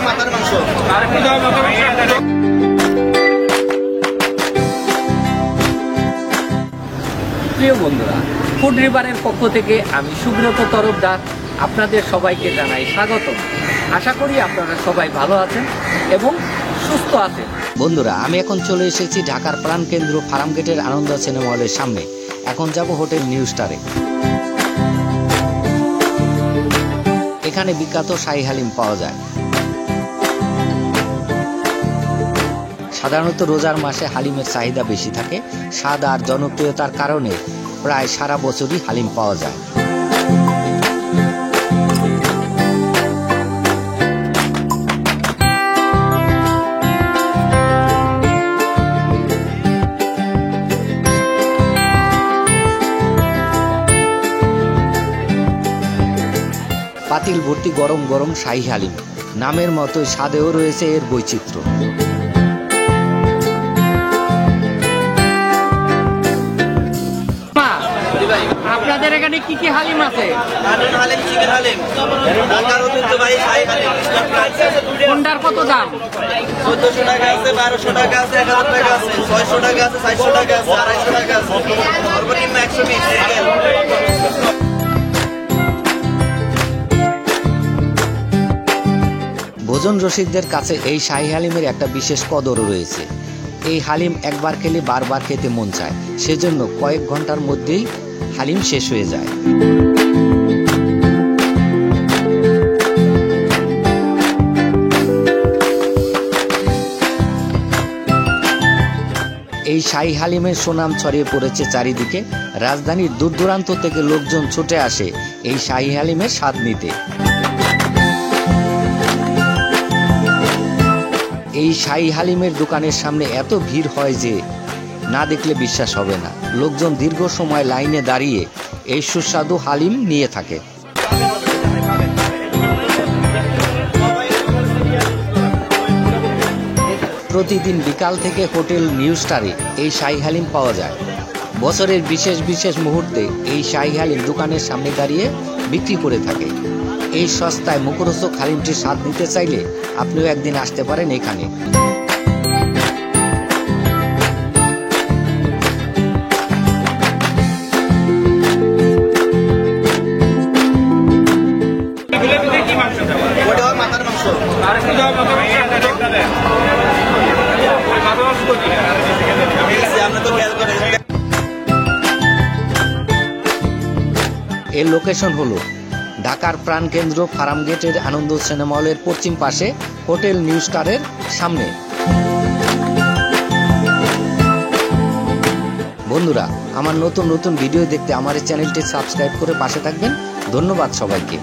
মাথার মাংস। প্রিয় বন্ধুরা, ফুড রিভারের পক্ষ থেকে আমি সুব্রত তরফদার আপনাদের সবাইকে জানাই স্বাগতম। আশা করি আপনারা সবাই ভালো আছেন এবং সুস্থ আছেন। বন্ধুরা, আমি এখন চলে এসেছি ঢাকার প্রাণকেন্দ্র ফার্মগেটের আনন্দ সিনেমা হলের সামনে। এখন যাব হোটেল নিউ স্টারে। এখানে বিখ্যাত শাহী হালিম পাওয়া যায়। সাধারণত রোজার মাসে হালিমের চাহিদা বেশি থাকে। স্বাদ আর জনপ্রিয়তার কারণে প্রায় সারা বছরই হালিম পাওয়া যায়। পাতিল ভর্তি গরম গরম শাহী হালিম। নামের মতোই স্বাদেও রয়েছে এর বৈচিত্র্য। আপনাদের এখানে কি কি হালিম আছে? হালিম, চিকেন হালিম, ঢাকার ঐতিহ্যবাহী শাহী হালিম। কোনটার কত দাম? 1400 টাকা আছে, 1200 টাকা আছে, 1000 টাকা আছে, 600 টাকা আছে, 400 টাকা আছে, 250 টাকা আছে, সর্বনিম্ন 120 টাকা। ভোজন রসিকদের কাছে এই শাহী হালিমের একটা বিশেষ কদর রয়েছে। এই হালিম একবার খেলে বারবার খেতে মন চায়, সেজন্য কয়েক ঘন্টার মধ্যেই হালিম শেষ হয়ে যায়। এই শাহী হালিমের সুনাম ছড়িয়ে পড়েছে চারিদিকে। রাজধানীর দূর দূরান্ত থেকে লোকজন ছুটে আসে এই শাহী হালিমের স্বাদ নিতে। এই শাহী হালিমের দোকানের সামনে এত ভিড় হয় যে না দেখলে বিশ্বাস হবে না। লোকজন দীর্ঘ সময় লাইনে দাঁড়িয়ে এই সুস্বাদু হালিম নিয়ে থাকে। প্রতিদিন বিকাল থেকে হোটেল নিউ স্টারে এই শাহী হালিম পাওয়া যায়। বছরের বিশেষ বিশেষ মুহূর্তে এই শাহী হালিম দোকানের সামনে দাঁড়িয়ে বিক্রি করে থাকে। এই সস্তায় মুখরোচক হালিমটির স্বাদ নিতে চাইলে আপনিও একদিন আসতে পারেন এখানে। মাথার মাংস। এর লোকেশন হলো ঢাকার প্রাণকেন্দ্র ফার্মগেটের আনন্দ সিনেমা হলের পশ্চিম পাশে হোটেল নিউ স্টারের সামনে। বন্ধুরা, আমার নতুন নতুন ভিডিও দেখতে আমার এই চ্যানেলটি সাবস্ক্রাইব করে পাশে থাকবেন। ধন্যবাদ সবাইকে।